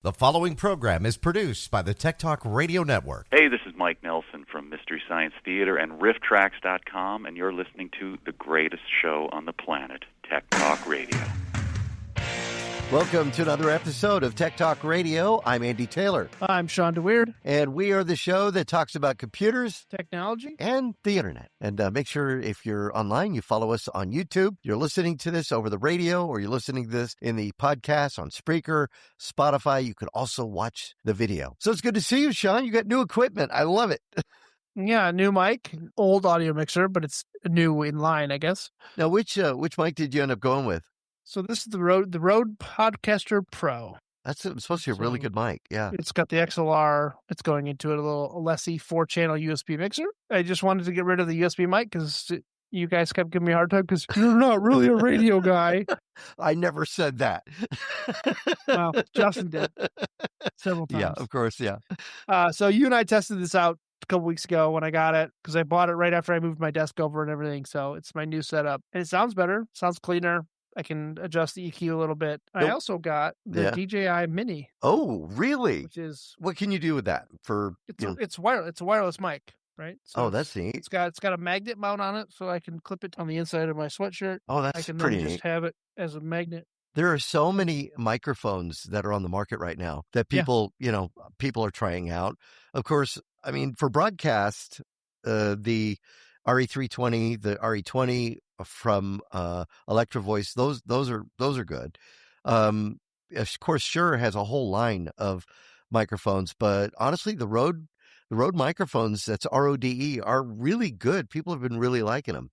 The following program is produced by the Tech Talk Radio Network. Hey, this is Mike Nelson from Mystery Science Theater and RiffTracks.com, and you're listening to the greatest show on the planet, Tech Talk Radio. Welcome to another episode of Tech Talk Radio. I'm Andy Taylor. I'm Shawn DeWeerd. And we are the show that talks about computers, technology, and the internet. And make sure if you're online, you follow us on YouTube. You're listening to this over the radio, or you're listening to this in the podcast on Spreaker, Spotify. You could also watch the video. So it's good to see you, Shawn. You got new equipment. I love it. Yeah, new mic, old audio mixer, but it's new in line, I guess. Now, which mic did you end up going with? So this is the Rode Podcaster Pro. That's supposed to be a really good mic, yeah. It's got the XLR. It's going into a little Alessi 4-channel USB mixer. I just wanted to get rid of the USB mic because you guys kept giving me a hard time because you're not really a radio guy. I never said that. Well, Justin did several times. Yeah, of course, yeah. So you and I tested this out a couple weeks ago when I got it because I bought it right after I moved my desk over and everything. So it's my new setup. And it sounds better, sounds cleaner. I can adjust the EQ a little bit. I also got the DJI Mini. Oh, really? Which is what can you do with that? It's wireless. It's a wireless mic, right? So that's neat. It's got a magnet mount on it, so I can clip it on the inside of my sweatshirt. Oh, that's I can pretty then neat. just have it as a magnet. There are so many microphones that are on the market right now that people are trying out. Of course, I mean, for broadcast, the RE320, the RE20 from Electro Voice, those are good. Of course, Shure has a whole line of microphones, but honestly, the Rode microphones, that's RODE, are really good. People have been really liking them.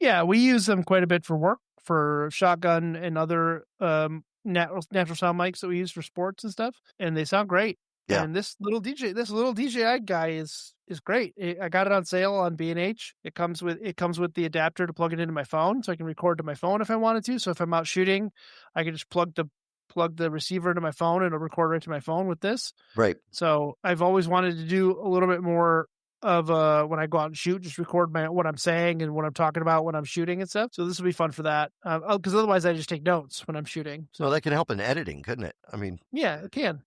Yeah, we use them quite a bit for work, for shotgun and other natural sound mics that we use for sports and stuff, and they sound great. Yeah. And this little DJI guy is great. I got it on sale on B&H. It comes with the adapter to plug it into my phone, so I can record to my phone if I wanted to. So if I'm out shooting, I can just plug the receiver into my phone and it'll record right to my phone with this. Right. So I've always wanted to do a little bit more of when I go out and shoot, just record what I'm saying and what I'm talking about when I'm shooting and stuff. So this will be fun for that. Because otherwise I just take notes when I'm shooting. So that can help in editing, couldn't it? I mean, yeah, it can.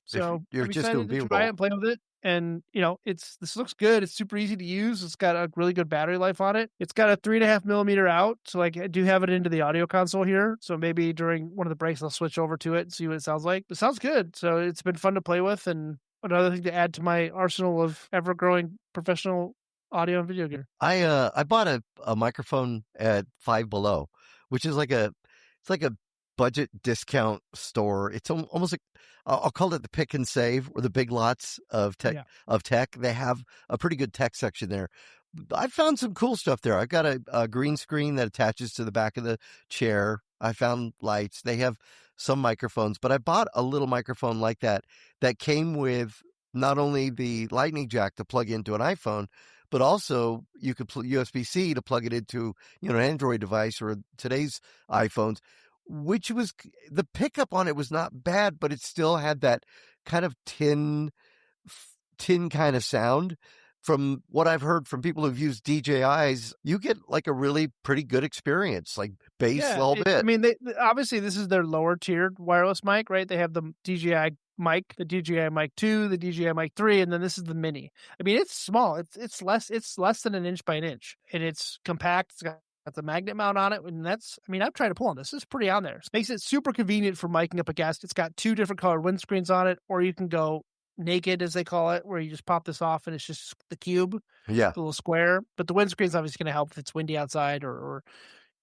So if you're I'm just doing excited to B-roll. try it and play with it. And this looks good. It's super easy to use. It's got a really good battery life on it. It's got a 3.5 millimeter out. So I do have it into the audio console here. So maybe during one of the breaks, I'll switch over to it and see what it sounds like. It sounds good. So it's been fun to play with, and another thing to add to my arsenal of ever-growing professional audio and video gear. I bought a microphone at Five Below, which is like a budget discount store. It's almost like, I'll call it the pick and save, or the big lots of tech. They have a pretty good tech section there. I found some cool stuff there. I've got a green screen that attaches to the back of the chair. I found lights. They have some microphones, but I bought a little microphone like that came with not only the lightning jack to plug into an iPhone, but also you could USB-C to plug it into, an Android device or today's iPhones, which was, the pickup on it was not bad, but it still had that kind of tin kind of sound. From what I've heard from people who've used DJIs, you get like a really pretty good experience, like bass a little bit. I mean, obviously this is their lower tiered wireless mic, right? They have the DJI mic, the DJI Mic 2, the DJI Mic 3, and then this is the Mini. I mean, it's small. It's less than an inch by an inch, and it's compact. It's got the magnet mount on it, and I've tried to pull on this. It's pretty on there. It makes it super convenient for miking up a guest. It's got 2 different colored windscreens on it, or you can go naked, as they call it, where you just pop this off and it's just the cube, the little square. But the windscreen's obviously going to help if it's windy outside, or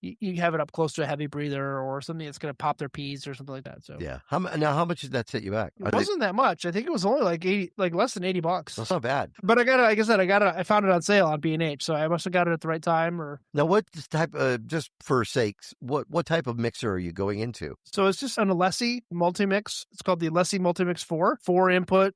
you have it up close to a heavy breather or something that's going to pop their peas or something like that. So yeah, how much did that set you back? It wasn't that much. I think it was only like less than $80. That's not bad. But I found it on sale on B&H, so I must have got it at the right time. Or now, what type? Just for sakes, what type of mixer are you going into? So it's just an Alessi Multimix. It's called the Alessi Multimix 4 input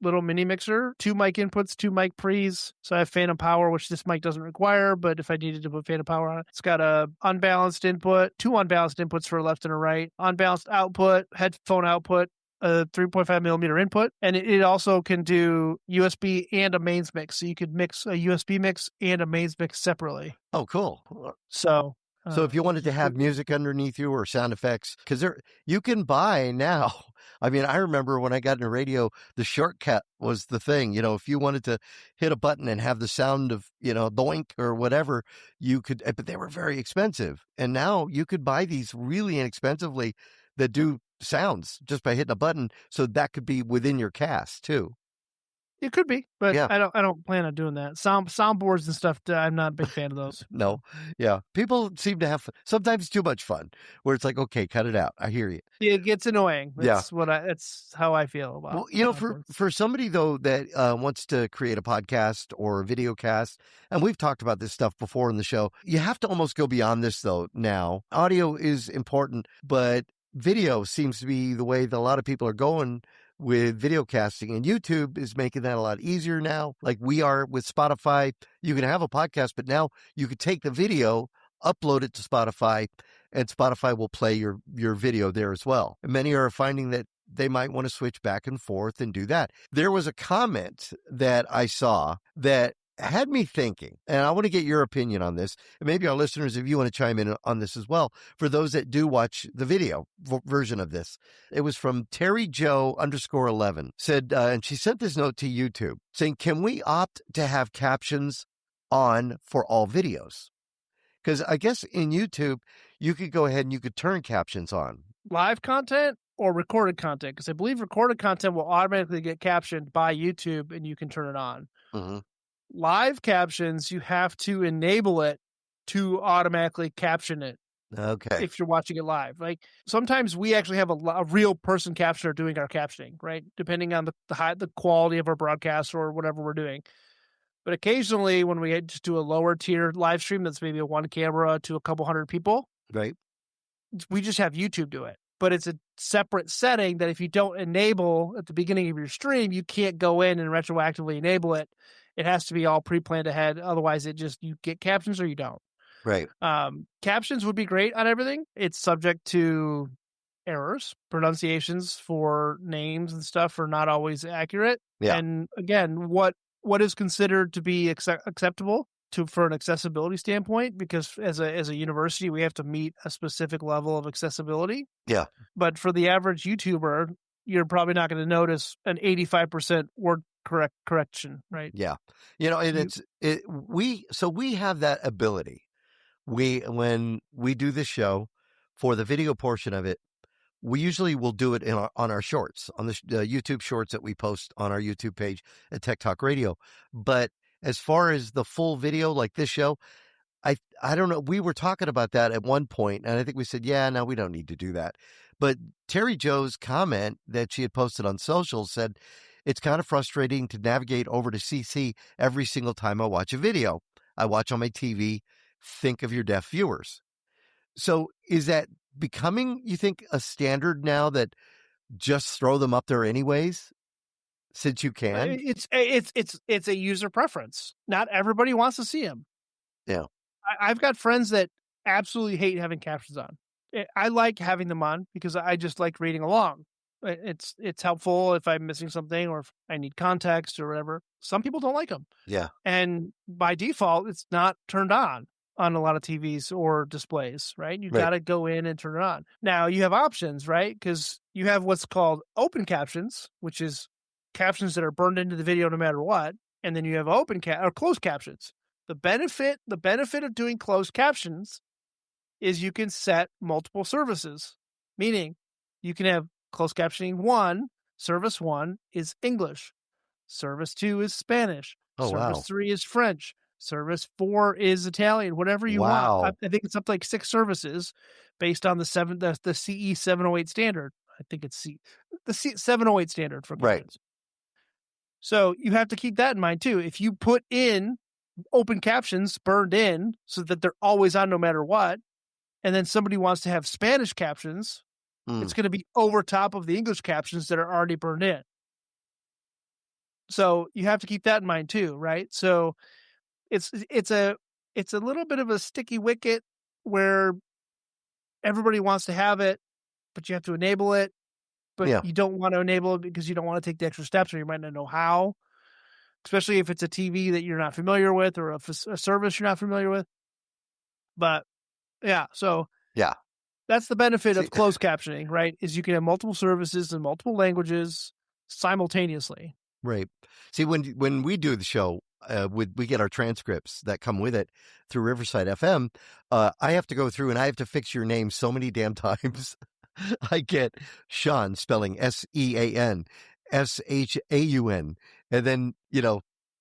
little mini mixer, 2 mic inputs, 2 mic pre's. So I have phantom power, which this mic doesn't require, but if I needed to put phantom power on it, it's got a unbalanced input, 2 unbalanced inputs for a left and a right, unbalanced output, headphone output, a 3.5 millimeter input, and it also can do USB and a mains mix. So you could mix a USB mix and a mains mix separately. Oh, cool. So So if you wanted to have music underneath you or sound effects, because you can buy now. I mean, I remember when I got into radio, the shortcut was the thing. If you wanted to hit a button and have the sound of, doink or whatever, you could, but they were very expensive. And now you could buy these really inexpensively that do sounds just by hitting a button. So that could be within your cast too. It could be, but Yeah. I don't plan on doing that. Soundboards and stuff, I'm not a big fan of those. No. Yeah. People seem to have sometimes too much fun where it's like, okay, cut it out. I hear you. It gets annoying. Yeah. That's how I feel about Well, for somebody though that wants to create a podcast or a video cast, and we've talked about this stuff before in the show, you have to almost go beyond this though now. Audio is important, but video seems to be the way that a lot of people are going with video casting, and YouTube is making that a lot easier now. Like we are with Spotify, you can have a podcast, but now you could take the video, upload it to Spotify, and Spotify will play your video there as well. And many are finding that they might want to switch back and forth and do that. There was a comment that I saw that had me thinking, and I want to get your opinion on this, and maybe our listeners, if you want to chime in on this as well, for those that do watch the video version of this. It was from Terry Joe _11, said, and she sent this note to YouTube saying, can we opt to have captions on for all videos? Because I guess in YouTube, you could go ahead and you could turn captions on. Live content or recorded content? Because I believe recorded content will automatically get captioned by YouTube and you can turn it on. Mm-hmm. Live captions, you have to enable it to automatically caption it. Okay. If you're watching it live. Like sometimes we actually have a real person captioner doing our captioning, right? Depending on the quality of our broadcast or whatever we're doing. But occasionally when we just do a lower tier live stream that's maybe a one camera to a couple hundred people, right? We just have YouTube do it. But it's a separate setting that if you don't enable at the beginning of your stream, you can't go in and retroactively enable it. It has to be all pre-planned ahead. Otherwise, you get captions or you don't. Right. Captions would be great on everything. It's subject to errors. Pronunciations for names and stuff are not always accurate. Yeah. And again, what is considered to be acceptable for an accessibility standpoint? Because as a university, we have to meet a specific level of accessibility. Yeah. But for the average YouTuber, you're probably not going to notice an 85% word correction, right? Yeah. And we have that ability. When we do the show for the video portion of it, we usually will do it on our shorts, on the YouTube shorts that we post on our YouTube page at Tech Talk Radio. But as far as the full video, like this show, I don't know. We were talking about that at one point, and I think we said, yeah, no, we don't need to do that. But Terry Joe's comment that she had posted on social said, it's kind of frustrating to navigate over to CC every single time I watch a video. I watch on my TV. Think of your deaf viewers. So is that becoming, you think, a standard now that just throw them up there anyways, since you can? It's a user preference. Not everybody wants to see them. Yeah. I've got friends that absolutely hate having captions on. I like having them on because I just like reading along. It's helpful if I'm missing something or if I need context or whatever. Some people don't like them. Yeah. And by default, it's not turned on a lot of TVs or displays, right? You got to go in and turn it on. Now you have options, right? Because you have what's called open captions, which is captions that are burned into the video no matter what. And then you have or closed captions. The benefit of doing closed captions is you can set multiple services, meaning you can have closed captioning 1, service 1 is English, service 2 is Spanish, service 3 is French, service 4 is Italian, whatever you want. I think it's up to like 6 services based on the CE 708 standard. I think it's the 708 standard for captions. So you have to keep that in mind too. If you put in open captions burned in so that they're always on no matter what, and then somebody wants to have Spanish captions, it's going to be over top of the English captions that are already burned in. So you have to keep that in mind too, right? So it's a little bit of a sticky wicket where everybody wants to have it, but you have to enable it. But you don't want to enable it because you don't want to take the extra steps or you might not know how, especially if it's a TV that you're not familiar with or a service you're not familiar with. But Yeah. So Yeah. that's the benefit See- of closed captioning, right? Is you can have multiple services in multiple languages simultaneously. Right. See, when we do the show, we get our transcripts that come with it through Riverside FM. I have to go through and I have to fix your name so many damn times. I get Shawn spelling SEAN, SHAUN, and then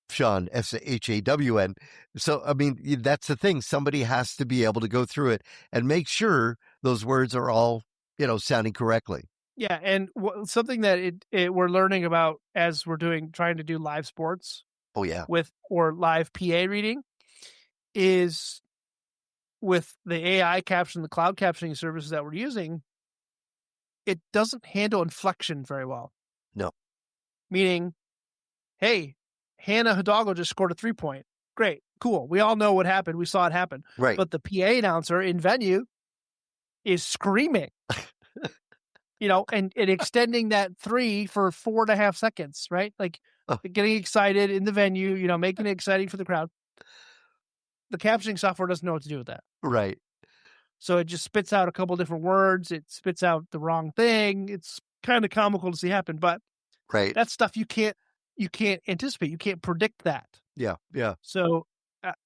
Shawn SHAWN. So I mean, that's the thing. Somebody has to be able to go through it and make sure those words are all sounding correctly. Yeah, and something that we're learning about as we're trying to do live sports Oh yeah. or live PA reading is with the AI caption, the cloud captioning services that we're using, it doesn't handle inflection very well. No. Meaning, hey, Hannah Hidalgo just scored a 3-point. Great, cool. We all know what happened. We saw it happen. Right. But the PA announcer in venue is screaming. And extending that 3 for 4.5 seconds, right? Like getting excited in the venue, making it exciting for the crowd. The captioning software doesn't know what to do with that. Right. So it just spits out a couple different words. It spits out the wrong thing. It's kind of comical to see happen, but right. That's stuff you can't anticipate. You can't predict that. Yeah. Yeah. So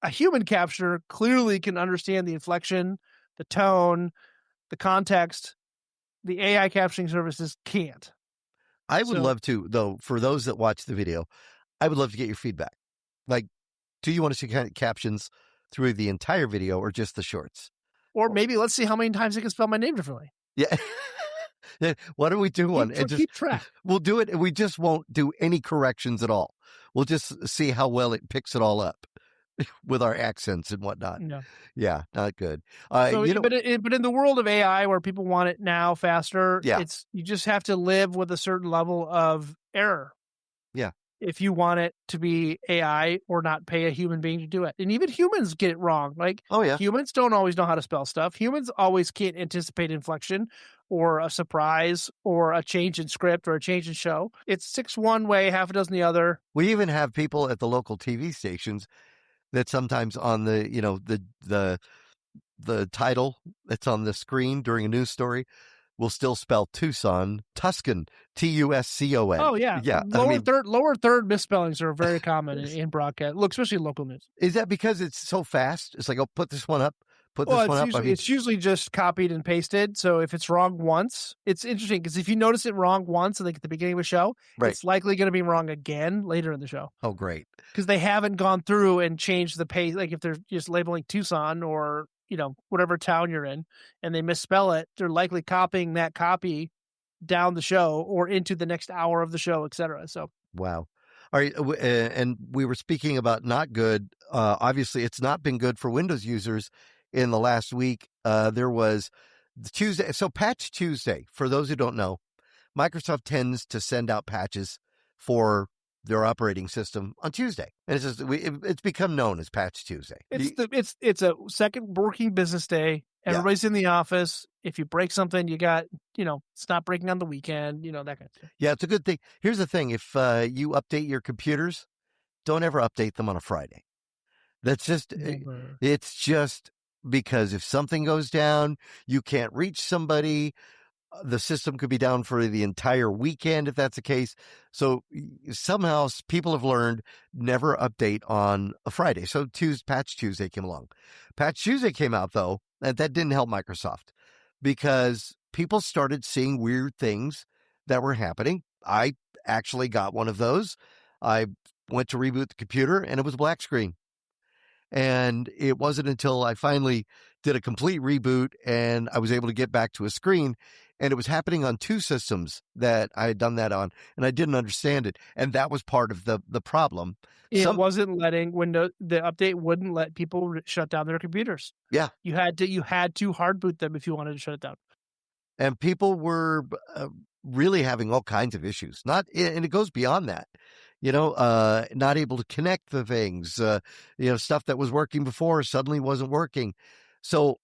a human captioner clearly can understand the inflection, the tone, the context. The AI captioning services can't. I would love to, though, for those that watch the video, I would love to get your feedback. Like, do you want to see captions through the entire video or just the shorts? Or maybe let's see how many times I can spell my name differently. Yeah. Why don't we do one? Keep track. We'll do it, and we just won't do any corrections at all. We'll just see how well it picks it all up with our accents and whatnot. No. Yeah, not good. But in the world of AI, where people want it now faster, yeah. You just have to live with a certain level of error. Yeah. If you want it to be AI or not pay a human being to do it. And even humans get it wrong. Like, humans don't always know how to spell stuff. Humans always can't anticipate inflection or a surprise or a change in script or a change in show. It's 6 one way, half a dozen the other. We even have people at the local TV stations that sometimes on the, the title that's on the screen during a news story will still spell Tucson, Tuscan, Tuscon. Oh yeah, yeah. Lower third misspellings are very common in broadcast. Look, especially local news. Is that because it's so fast? It's like, oh, put this one up. It's usually just copied and pasted. So if it's wrong once, it's interesting because if you notice it wrong once, like at the beginning of a show, it's likely going to be wrong again later in the show. Oh, great! Because they haven't gone through and changed the pace. Like if they're just labeling Tucson or whatever town you're in, and they misspell it, they're likely copying that copy down the show or into the next hour of the show, etc. So wow. All right, and we were speaking about not good. Obviously, it's not been good for Windows users. In the last week, there was Tuesday. So Patch Tuesday, for those who don't know, Microsoft tends to send out patches for their operating system on Tuesday, and it's become known as Patch Tuesday. It's a second working business day. Everybody's in the office. If you break something, you got stop breaking on the weekend. That kind of thing. Yeah, it's a good thing. Here's the thing: if you update your computers, don't ever update them on a Friday. That's just it's just. Because if something goes down, you can't reach somebody. The system could be down for the entire weekend if that's the case. So somehow people have learned never update on a Friday. So Patch Tuesday came along. Patch Tuesday came out, though, and that didn't help Microsoft because people started seeing weird things that were happening. I actually got one of those. I went to reboot the computer, and it was a black screen. And it wasn't until I finally did a complete reboot and I was able to get back to a screen, and it was happening on 2 systems that I had done that on, and I didn't understand it. And that was part of the problem. It wasn't letting the update wouldn't let people shut down their computers. Yeah. You had to hard boot them if you wanted to shut it down. And people were really having all kinds of issues. And it goes beyond that. Not able to connect the things, stuff that was working before suddenly wasn't working. So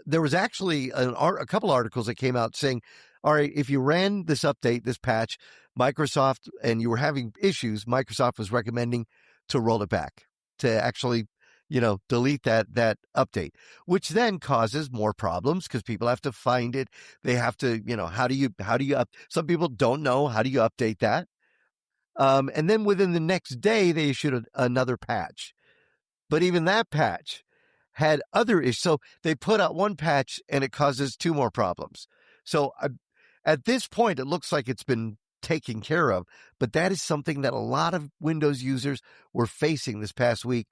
there was actually a couple articles that came out saying, all right, if you ran this update, this patch, Microsoft, and you were having issues, Microsoft was recommending to roll it back, to actually, delete that update, which then causes more problems because people have to find it. They have to, how do you some people don't know, how do you update that? And then within the next day, they issued another patch. But even that patch had other issues. So they put out one patch and it causes two more problems. So at this point, it looks like it's been taken care of. But that is something that a lot of Windows users were facing this past week.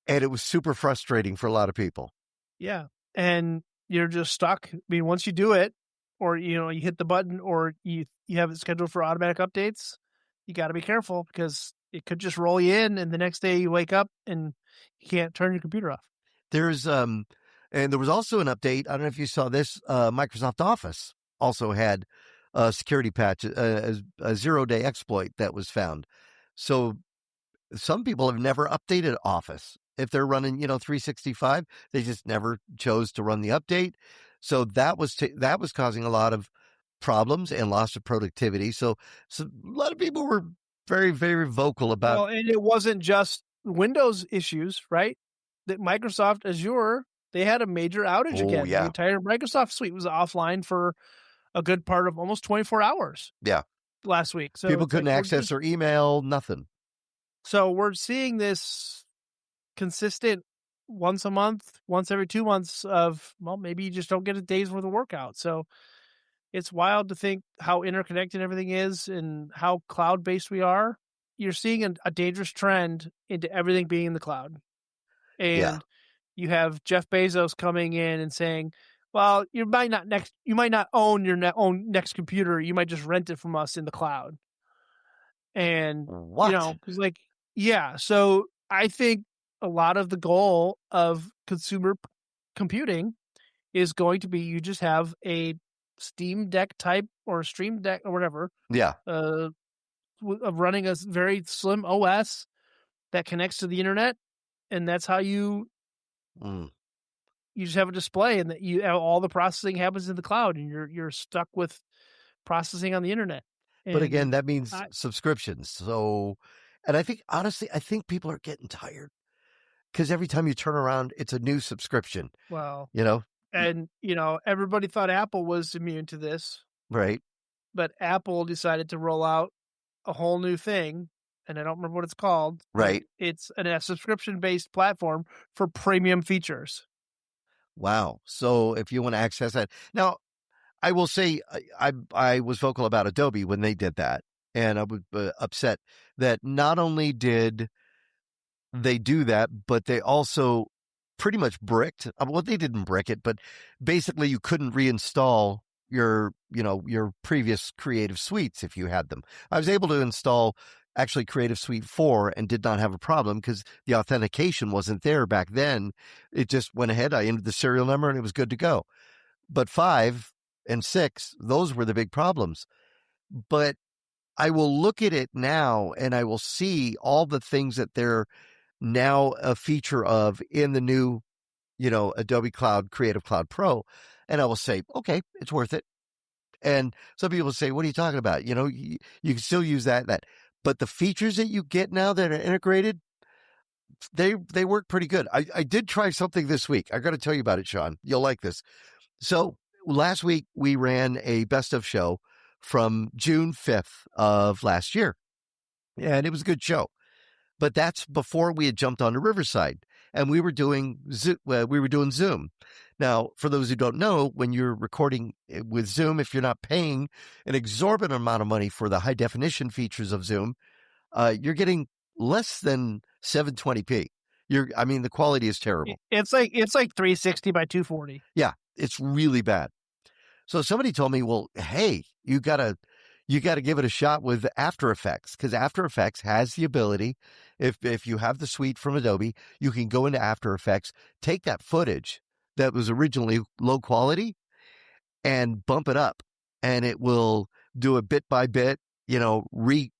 And it was super frustrating for a lot of people. Yeah. And you're just stuck. I mean, once you do it, or, you hit the button, or you have it scheduled for automatic updates, you got to be careful because it could just roll you in, and the next day you wake up and you can't turn your computer off. There's and there was also an update. I don't know if you saw this. Microsoft Office also had a security patch, a 0-day exploit that was found. So some people have never updated Office. If they're running, 365, they just never chose to run the update. So that was causing a lot of problems and loss of productivity. So a lot of people were very, very vocal about. Well, and it wasn't just Windows issues, right? That Microsoft Azure, they had a major outage again. Yeah. The entire Microsoft suite was offline for a good part of almost 24 hours. Yeah. Last week. So people couldn't access their email, nothing. So we're seeing this consistent once a month, once every 2 months of, maybe you just don't get a day's worth of workout. So it's wild to think how interconnected everything is and how cloud-based we are. You're seeing a dangerous trend into everything being in the cloud. And you have Jeff Bezos coming in and saying, well, you might not own your own next computer. You might just rent it from us in the cloud. And, what? So I think a lot of the goal of consumer computing is going to be you just have a Steam Deck type or Stream Deck or whatever. Yeah. Of running a very slim OS that connects to the internet, and that's how you just have a display, and that you all the processing happens in the cloud, and you're stuck with processing on the internet. But again, that means subscriptions. So, and I think honestly, people are getting tired because every time you turn around, it's a new subscription. Well, and everybody thought Apple was immune to this, right? But Apple decided to roll out a whole new thing, and I don't remember what it's called. Right. It's a subscription-based platform for premium features. Wow. So if you want to access that. Now, I will say I was vocal about Adobe when they did that, and I was upset that not only did they do that, but they also pretty much bricked. Well, they didn't brick it, but basically you couldn't reinstall your previous Creative Suites if you had them. I was able to install actually Creative Suite 4 and did not have a problem because the authentication wasn't there back then. It just went ahead. I entered the serial number and it was good to go. But 5 and 6, those were the big problems. But I will look at it now and I will see all the things that they're now a feature of in the new, Adobe Cloud, Creative Cloud Pro. And I will say, okay, it's worth it. And some people say, what are you talking about? You can still use that. But the features that you get now that are integrated, they work pretty good. I did try something this week. I got to tell you about it, Shawn. You'll like this. So last week we ran a best of show from June 5th of last year. And it was a good show. But that's before we had jumped onto Riverside, and we were doing Zoom. Now, for those who don't know, when you're recording with Zoom, if you're not paying an exorbitant amount of money for the high definition features of Zoom, you're getting less than 720p. The quality is terrible. It's like 360 by 240. Yeah, it's really bad. So somebody told me, well, hey, you gotta give it a shot with After Effects, because After Effects has the ability, if you have the suite from Adobe, you can go into After Effects, take that footage that was originally low quality and bump it up, and it will do a bit by bit,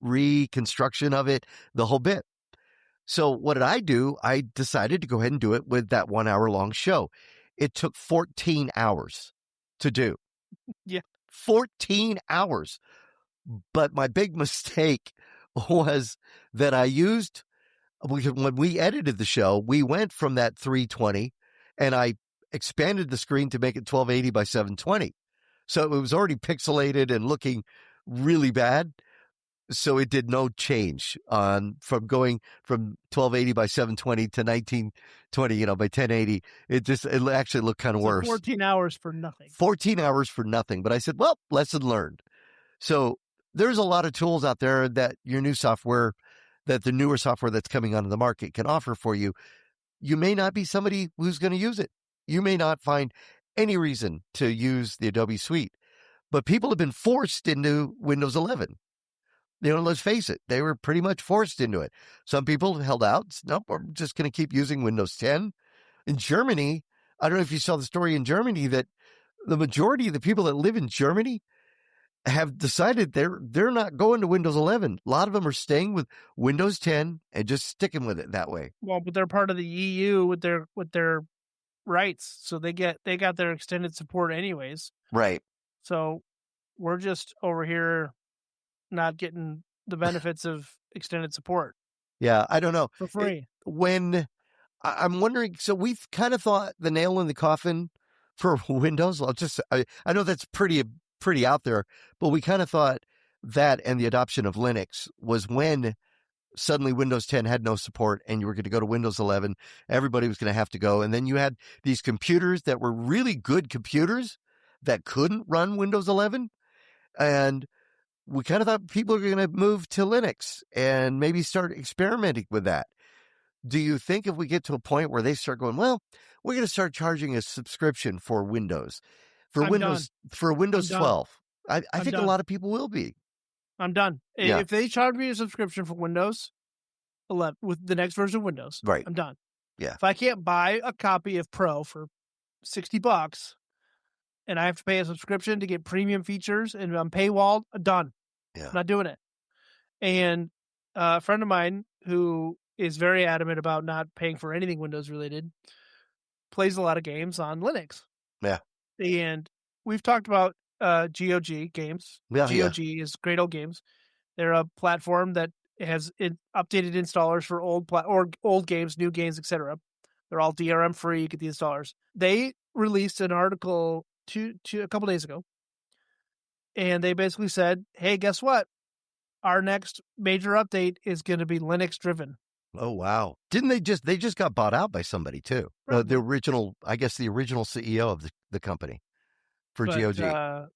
reconstruction of it, the whole bit. So what did I do? I decided to go ahead and do it with that 1 hour long show. It took 14 hours to do. Yeah. 14 hours. But my big mistake was that I used when we edited the show, we went from that 320 and I expanded the screen to make it 1280 by 720. So it was already pixelated and looking really bad. So it did no change from going from 1280 by 720 to 1920, by 1080. It actually looked kind of worse. 14 hours for nothing. 14 hours for nothing. But I said, well, lesson learned. So there's a lot of tools out there that the newer software that's coming onto the market can offer for you. You may not be somebody who's going to use it. You may not find any reason to use the Adobe Suite, but people have been forced into Windows 11. Let's face it, they were pretty much forced into it. Some people held out. Nope, we're just going to keep using Windows 10. In Germany, I don't know if you saw the story in Germany that the majority of the people that live in Germany have decided they're not going to Windows 11. A lot of them are staying with Windows 10 and just sticking with it that way. Well, but they're part of the EU with their rights, so they got their extended support anyways. Right. So we're just over here not getting the benefits of extended support. Yeah, I don't know. For free. I'm wondering, so we've kind of thought the nail in the coffin for Windows. I know that's pretty out there, but we kind of thought that and the adoption of Linux was when suddenly Windows 10 had no support and you were going to go to Windows 11. Everybody was going to have to go. And then you had these computers that were really good computers that couldn't run Windows 11. And we kind of thought people are going to move to Linux and maybe start experimenting with that. Do you think if we get to a point where they start going, well, we're going to start charging a subscription for Windows, for Windows 12? I think a lot of people will be. I'm done. Yeah. If they charge me a subscription for Windows 11 with the next version of Windows, right, I'm done. Yeah. If I can't buy a copy of Pro for $60 and I have to pay a subscription to get premium features and I'm paywalled, I'm done. Yeah. I'm not doing it. And a friend of mine who is very adamant about not paying for anything Windows related plays a lot of games on Linux. Yeah. And we've talked about GOG games. Yeah, GOG is Great Old Games. They're a platform that has updated installers for old games, new games, etc. They're all DRM free. You get the installers. They released an article a couple days ago, and they basically said, "Hey, guess what? Our next major update is going to be Linux driven." Oh wow! Didn't they just got bought out by somebody too? Right. The original CEO of the company for GOG.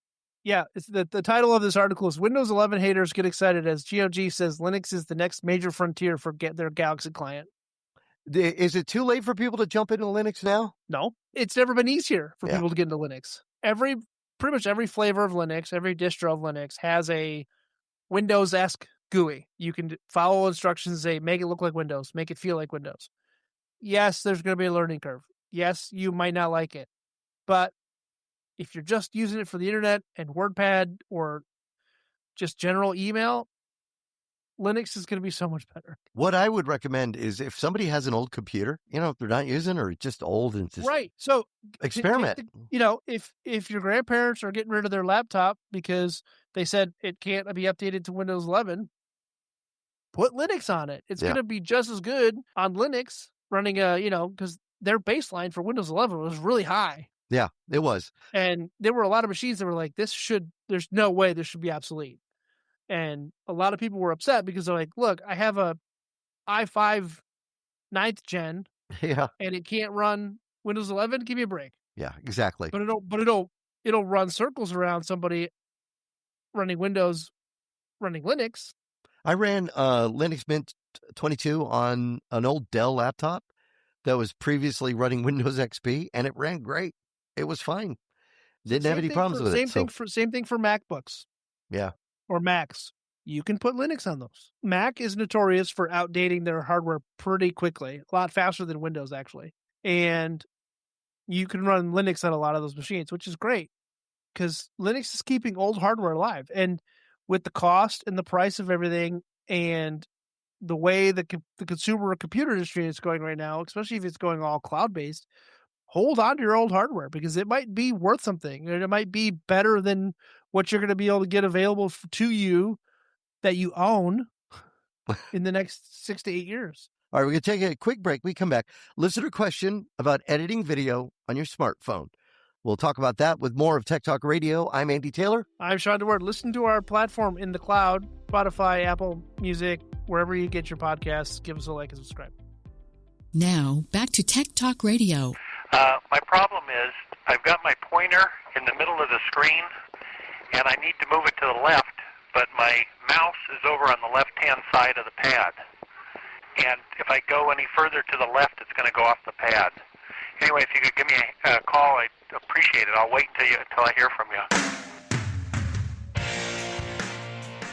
Yeah, it's the title of this article is Windows 11 haters get excited as GOG says Linux is the next major frontier for their Galaxy client. Is it too late for people to jump into Linux now? No, it's never been easier for people to get into Linux. Pretty much every flavor of Linux, every distro of Linux has a Windows-esque GUI. You can follow instructions and say, make it look like Windows, make it feel like Windows. Yes, there's going to be a learning curve. Yes, you might not like it. But if you're just using it for the internet and WordPad or just general email, Linux is going to be so much better. What I would recommend is if somebody has an old computer, if they're not using or just old and just right. So experiment. If your grandparents are getting rid of their laptop because they said it can't be updated to Windows 11, put Linux on it. It's going to be just as good on Linux running because their baseline for Windows 11 was really high. Yeah, it was. And there were a lot of machines that were like, there's no way this should be obsolete. And a lot of people were upset because they're like, look, I have a i5 9th gen and it can't run Windows 11. Give me a break. Yeah, exactly. But it'll run circles around somebody running Windows, running Linux. I ran Linux Mint 22 on an old Dell laptop that was previously running Windows XP, and it ran great. It was fine. Didn't have any problems with it. Same thing for MacBooks. Yeah. Or Macs. You can put Linux on those. Mac is notorious for outdating their hardware pretty quickly, a lot faster than Windows actually. And you can run Linux on a lot of those machines, which is great because Linux is keeping old hardware alive. And with the cost and the price of everything and the way the consumer computer industry is going right now, especially if it's going all cloud-based, hold on to your old hardware because it might be worth something. And it might be better than what you're going to be able to get available to you that you own in the next 6 to 8 years. All right, we're going to take a quick break. We come back. Listener question about editing video on your smartphone. We'll talk about that with more of Tech Talk Radio. I'm Andy Taylor. I'm Shawn DeWeerd. Listen to our platform in the cloud, Spotify, Apple Music, wherever you get your podcasts. Give us a like and subscribe. Now, back to Tech Talk Radio. My problem is I've got my pointer in the middle of the screen, and I need to move it to the left, but my mouse is over on the left-hand side of the pad. And if I go any further to the left, it's going to go off the pad. Anyway, if you could give me a call, I'd appreciate it. I'll wait until I hear from you.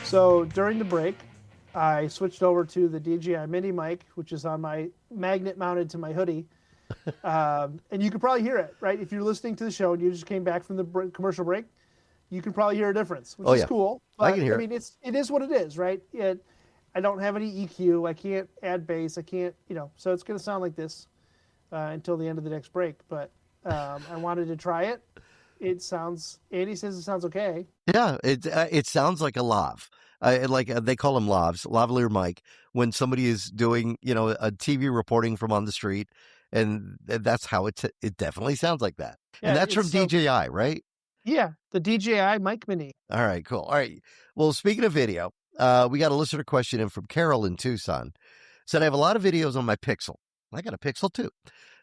So during the break, I switched over to the DJI Mini mic, which is on my magnet mounted to my hoodie. And you can probably hear it, right? If you're listening to the show and you just came back from the commercial break, you can probably hear a difference, which is cool. But, I can hear it. I mean, it is what it is, right? I don't have any EQ. I can't add bass. I can't, so it's going to sound like this until the end of the next break. But I wanted to try it. Andy says it sounds okay. Yeah, it sounds like a lav. They call them lavs, lavalier mic, when somebody is doing, a TV reporting from on the street. And that's how it definitely sounds like that. Yeah, and that's from DJI, right? Yeah, the DJI Mic Mini. All right, cool. All right. Well, speaking of video, we got a listener question in from Carol in Tucson. Said, I have a lot of videos on my Pixel. I got a Pixel too.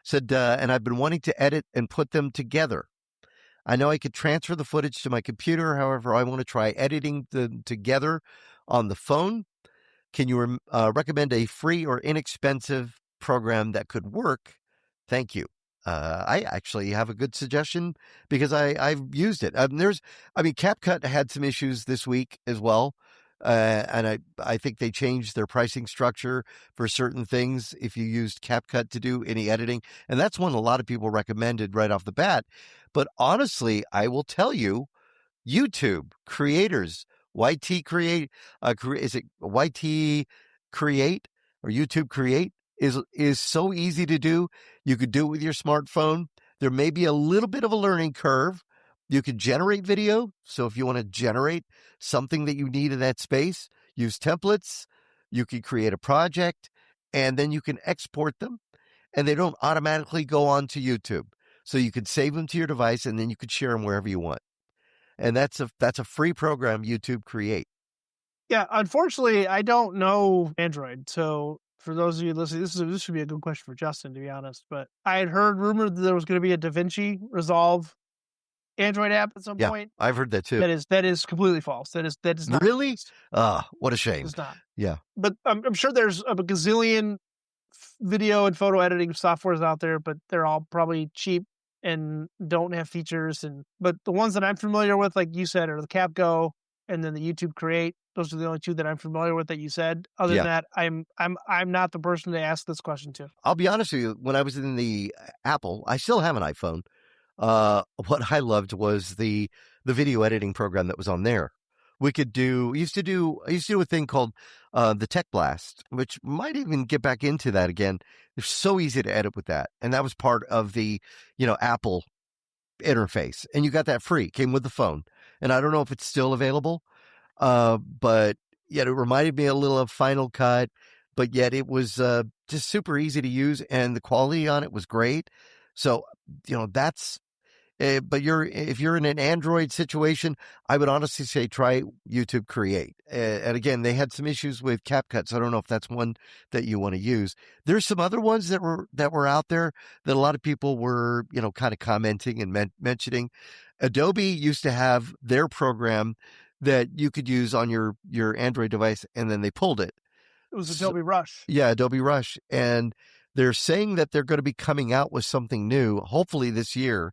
Said, and I've been wanting to edit and put them together. I know I could transfer the footage to my computer. However, I want to try editing them together on the phone. Can you recommend a free or inexpensive program that could work? Thank you. I actually have a good suggestion because I've used it. CapCut had some issues this week as well. And I think they changed their pricing structure for certain things if you used CapCut to do any editing. And that's one a lot of people recommended right off the bat. But honestly, I will tell you, YouTube creators, YT Create, is it YT Create or YouTube Create? Is so easy to do. You could do it with your smartphone. There may be a little bit of a learning curve. You could generate video. So if you want to generate something that you need in that space, use templates. You can create a project and then you can export them and they don't automatically go on to YouTube. So you could save them to your device and then you could share them wherever you want. And that's a free program, YouTube Create. Yeah, unfortunately, I don't know Android. So for those of you listening, this should be a good question for Justin, to be honest. But I had heard rumored that there was going to be a DaVinci Resolve Android app at some point. I've heard that too. That is completely false. That is not really. What a shame. It's not. Yeah, but I'm sure there's a gazillion video and photo editing softwares out there, but they're all probably cheap and don't have features. But the ones that I'm familiar with, like you said, are the CapGo and then the YouTube Create. Those are the only two that I'm familiar with that you said. Other than that, I'm not the person to ask this question to. I'll be honest with you. When I was in the Apple, I still have an iPhone. What I loved was the video editing program that was on there. I used to do a thing called the Tech Blast, which might even get back into that again. It's so easy to edit with that, and that was part of the Apple interface, and you got that free. Came with the phone, and I don't know if it's still available. But yet it reminded me a little of Final Cut, but yet it was just super easy to use and the quality on it was great. So, that's, but if you're in an Android situation, I would honestly say try YouTube Create. And again, they had some issues with CapCut, so I don't know if that's one that you want to use. There's some other ones that were out there that a lot of people were, kind of commenting and mentioning. Adobe used to have their program that you could use on your Android device, and then they pulled it. It was Adobe Rush. Yeah, Adobe Rush. And they're saying that they're going to be coming out with something new, hopefully this year,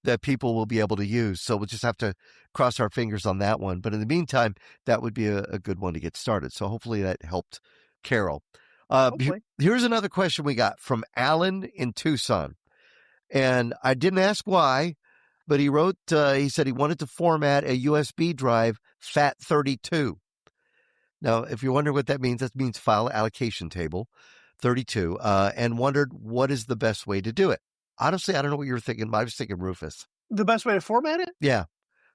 that people will be able to use. So we'll just have to cross our fingers on that one. But in the meantime, that would be a good one to get started. So hopefully that helped Carol. Here's another question we got from Alan in Tucson. And I didn't ask why, but he wrote, he said he wanted to format a USB drive FAT32. Now, if you're wondering what that means file allocation table 32, and wondered what is the best way to do it. Honestly, I don't know what you were thinking, but I was thinking Rufus. The best way to format it? Yeah.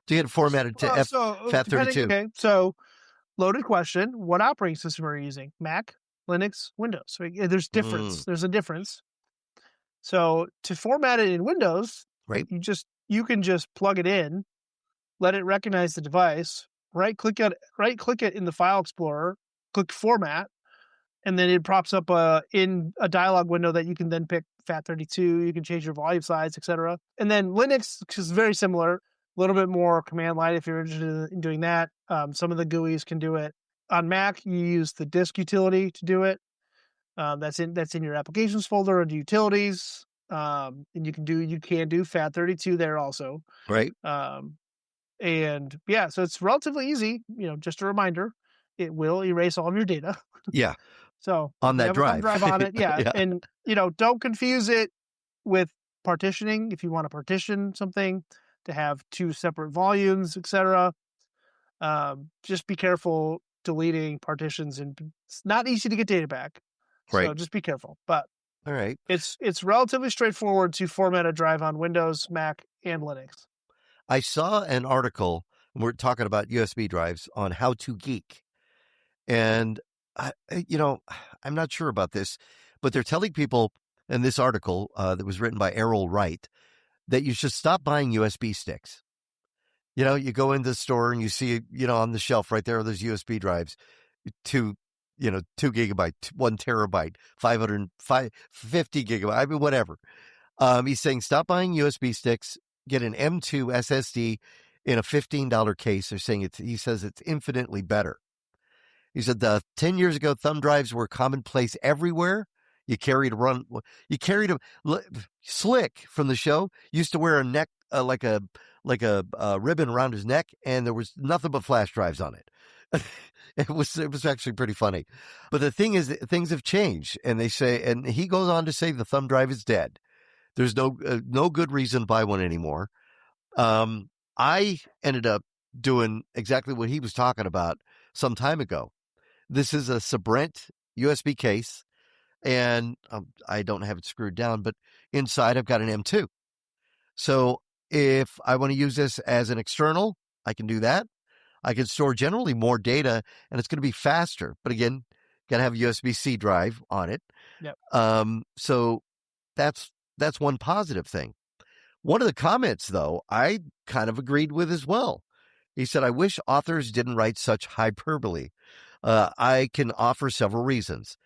To get it formatted to FAT32. Okay, so loaded question. What operating system are you using? Mac? Linux, Windows. So there's difference. There's a difference. So to format it in Windows, Right. you can just plug it in, let it recognize the device, right click it in the file explorer, click format, and then it pops up in a dialog window that you can then pick FAT32. You can change your volume size, etc. And then Linux is very similar, a little bit more command line if you're interested in doing that. Some of the GUIs can do it. On Mac, you use the disk utility to do it. That's in your applications folder under utilities. And you can do FAT32 there also. Right. And yeah, so it's relatively easy. Just a reminder, it will erase all of your data. Yeah. So on that you have a thumb drive. drive on it, yeah. Yeah. And don't confuse it with partitioning. If you want to partition something to have two separate volumes, etc., just be careful deleting partitions, and it's not easy to get data back. Right. So just be careful. But all right, it's relatively straightforward to format a drive on Windows, Mac, and Linux. I saw an article, and we're talking about USB drives, on How to Geek. And, I'm not sure about this, but they're telling people in this article that was written by Errol Wright that you should stop buying USB sticks. You go into the store and you see, on the shelf right there, those USB drives, 2 gigabyte, 1 terabyte, 550 gigabyte, I mean, whatever. He's saying stop buying USB sticks, get an M2 SSD in a $15 case. They're saying he says it's infinitely better. He said 10 years ago, thumb drives were commonplace everywhere. You carried them. Slick from the show used to wear a neck, like a ribbon around his neck, and there was nothing but flash drives on it. It was actually pretty funny. But the thing is, things have changed, and they say, and he goes on to say the thumb drive is dead. There's no good reason to buy one anymore. I ended up doing exactly what he was talking about some time ago. This is a Sabrent USB case, and I don't have it screwed down, but inside I've got an M2. So if I want to use this as an external, I can do that. I can store generally more data, and it's going to be faster. But again, got to have a USB-C drive on it. Yep. So that's one positive thing. One of the comments, though, I kind of agreed with as well. He said, I wish authors didn't write such hyperbole. I can offer several reasons.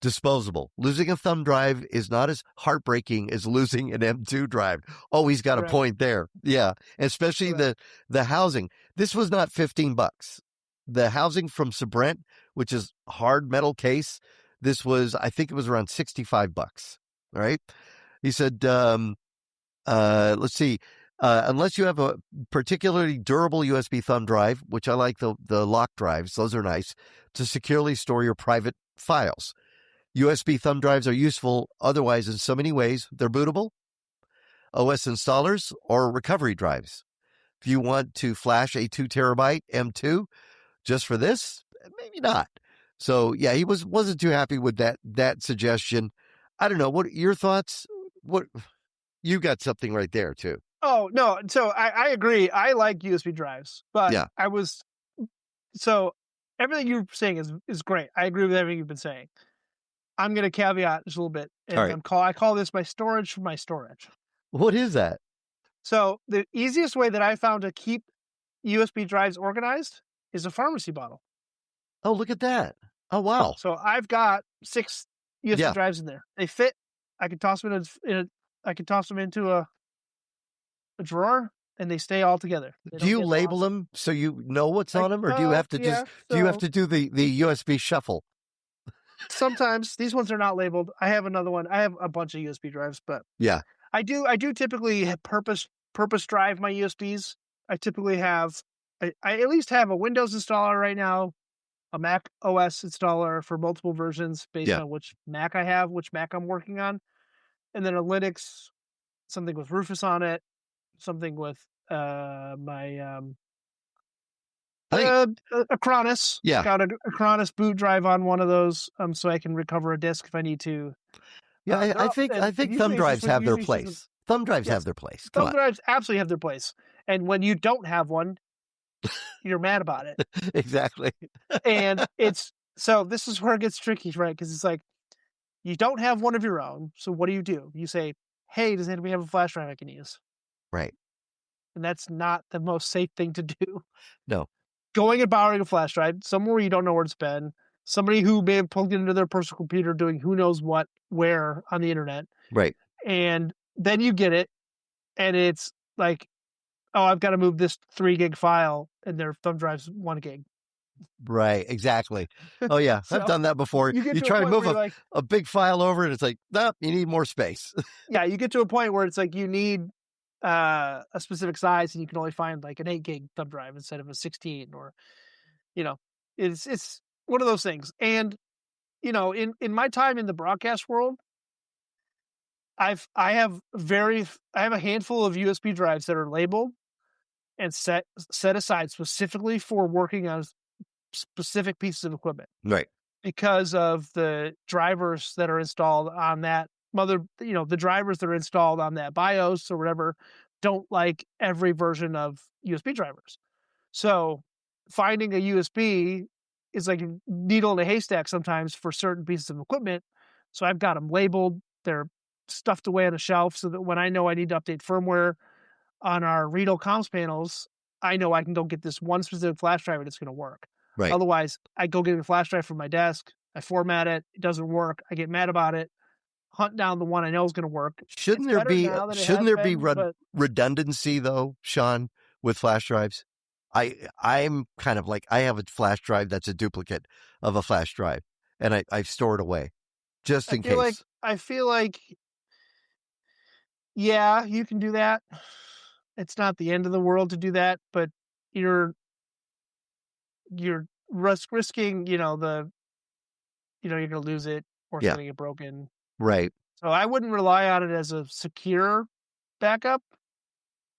Disposable. Losing a thumb drive is not as heartbreaking as losing an M2 drive. Oh, he's got a point there. Yeah. Especially the housing. This was not $15. The housing from Sabrent, which is hard metal case, I think it was around $65. All right. He said, let's see. Unless you have a particularly durable USB thumb drive, which I like the lock drives, those are nice, to securely store your private files. USB thumb drives are useful otherwise in so many ways. They're bootable, OS installers, or recovery drives. If you want to flash a 2 terabyte M2 just for this, maybe not. So yeah, he wasn't too happy with that suggestion. I don't know. What are your thoughts? What you got something right there too. Oh, no. So I agree. I like USB drives, but yeah. So everything you're saying is great. I agree with everything you've been saying. I'm going to caveat just a little bit. And all right. I call this my storage for my storage. What is that? So the easiest way that I found to keep USB drives organized is a pharmacy bottle. Oh, look at that. Oh, wow. So I've got 6 USB drives in there. They fit. I can toss them into a drawer, and they stay all together. Do you label them so you know what's on them, or do you have to do you have to do the USB shuffle? Sometimes these ones are not labeled. I have another one. I have a bunch of USB drives, but yeah, I do typically purpose drive my USBs. I typically have I at least have a Windows installer right now, a Mac OS installer for multiple versions based on which Mac I have, which Mac I'm working on, and then a Linux, something with Rufus on it, something with my Acronis. Yeah, got a Acronis boot drive on one of those, so I can recover a disk if I need to. Yeah, I think thumb drives have their place. Thumb drives have their place. Thumb drives absolutely have their place, and when you don't have one, you're mad about it. Exactly. And it's So this is where it gets tricky, right? Because it's like, you don't have one of your own. So what do? You say, hey, does anybody have a flash drive I can use? Right. And that's not the most safe thing to do. No. Going and borrowing a flash drive somewhere you don't know where it's been, somebody who may have plugged it into their personal computer doing who knows what, where on the internet. Right. And then you get it, and it's like, oh, I've got to move this 3 gig file, and their thumb drive's 1 gig. Right. Exactly. Oh, yeah. So, I've done that before. you get You to a try to point move where you're like, a big file over, and it's like, nope, you need more space. yeah, you get to a point where it's like you need a specific size, and you can only find like an 8 gig thumb drive instead of a 16, or, you know, it's one of those things. And, in my time in the broadcast world, I have a handful of USB drives that are labeled and set aside specifically for working on specific pieces of equipment, Right. because of the drivers that are installed on that the drivers that are installed on that BIOS or whatever don't like every version of USB drivers. So finding a USB is like a needle in a haystack sometimes for certain pieces of equipment. So I've got them labeled. They're stuffed away on a shelf so that when I know I need to update firmware on our Redo comms panels, I know I can go get this one specific flash drive and it's going to work. Right. Otherwise, I go get a flash drive from my desk, I format it, it doesn't work, I get mad about it, hunt down the one I know is going to work. Shouldn't there be But redundancy though, Sean, with flash drives? I'm kind of like, I have a flash drive that's a duplicate of a flash drive, and I've stored away just in case. I feel like, yeah, you can do that. It's not the end of the world to do that, but you're risking, you're going to lose it, or it's Yeah. going to get broken. Right. So I wouldn't rely on it as a secure backup,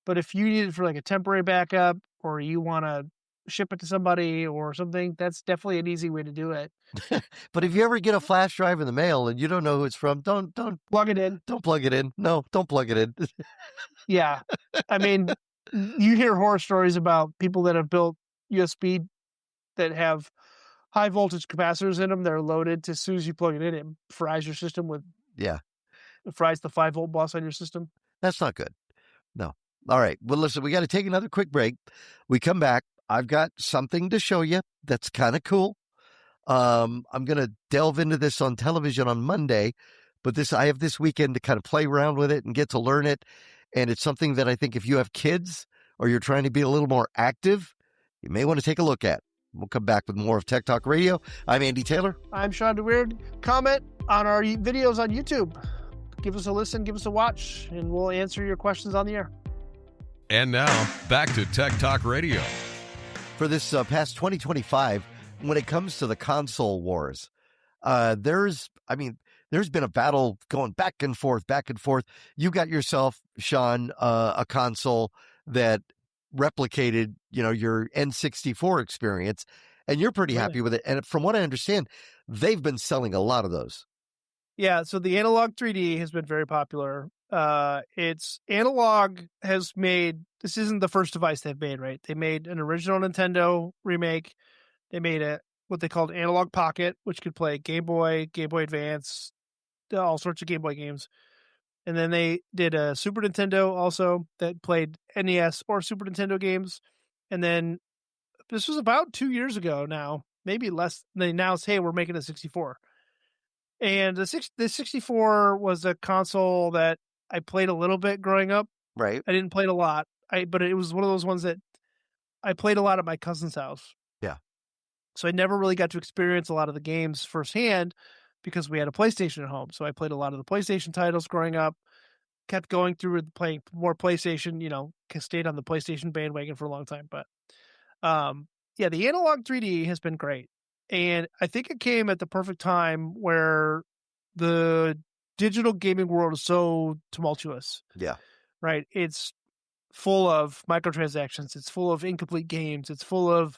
but if you need it for like a temporary backup, or you want to ship it to somebody or something, that's definitely an easy way to do it. But if you ever get a flash drive in the mail and you don't know who it's from, don't Plug it in. Don't plug it in. No, don't plug it in. Yeah. I mean, you hear horror stories about people that have built USB that have high voltage capacitors in them. They're loaded as soon as you plug it in, it fries your system Yeah. it fries the 5-volt bus on your system. That's not good. No. All right. Well, listen, we got to take another quick break. We come back. I've got something to show you that's kind of cool. I'm going to delve into this on television on Monday, but I have this weekend to kind of play around with it and get to learn it. And it's something that I think if you have kids or you're trying to be a little more active, you may want to take a look at. We'll come back with more of Tech Talk Radio. I'm Andy Taylor. I'm Shawn DeWeerd. Comment on our videos on YouTube. Give us a listen, give us a watch, and we'll answer your questions on the air. And now, back to Tech Talk Radio. For this past 2025, when it comes to the console wars, there's been a battle going back and forth. You got yourself, Sean, a console that replicated, your N64 experience, and you're pretty happy with it. And from what I understand, they've been selling a lot of those. Yeah, so the Analog 3D has been very popular. It's Analog has made, this isn't the first device they've made, right? They made an original Nintendo remake. They made what they called Analog Pocket, which could play Game Boy Advance, all sorts of Game Boy games. And then they did a Super Nintendo also that played NES or Super Nintendo games. And then this was about 2 years ago now, maybe less. They announced, hey, we're making a 64. And the 64 was a console that I played a little bit growing up. Right. I didn't play it a lot, but it was one of those ones that I played a lot at my cousin's house. Yeah. So I never really got to experience a lot of the games firsthand because we had a PlayStation at home. So I played a lot of the PlayStation titles growing up, kept going through with playing more PlayStation, stayed on the PlayStation bandwagon for a long time. But yeah, the Analog 3D has been great. And I think it came at the perfect time where the digital gaming world is so tumultuous. Yeah. Right. It's full of microtransactions. It's full of incomplete games. It's full of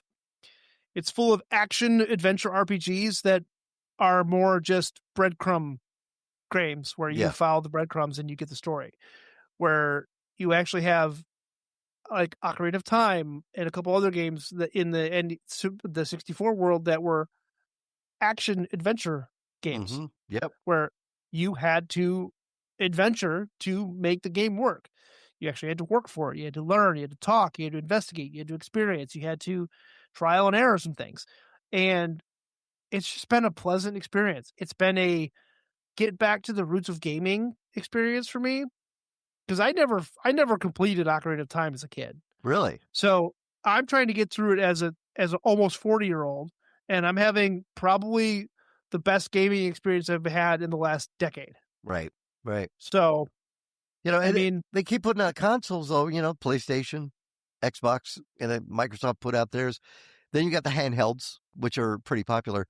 action adventure RPGs that are more just breadcrumb games where you follow the breadcrumbs and you get the story. Where you actually have like Ocarina of Time and a couple other games that in the 64 world that were action adventure games Mm-hmm. Yep. where you had to adventure to make the game work. You actually had to work for it. You had to learn. You had to talk. You had to investigate. You had to experience. You had to trial and error some things. And it's just been a pleasant experience. It's been a get back to the roots of gaming experience for me because I never completed Ocarina of Time as a kid. Really? So I'm trying to get through it as an almost 40-year-old, and I'm having probably the best gaming experience I've had in the last decade. Right. Right. So, And I mean, they keep putting out consoles, though, PlayStation, Xbox, and then Microsoft put out theirs. Then you got the handhelds, which are pretty popular.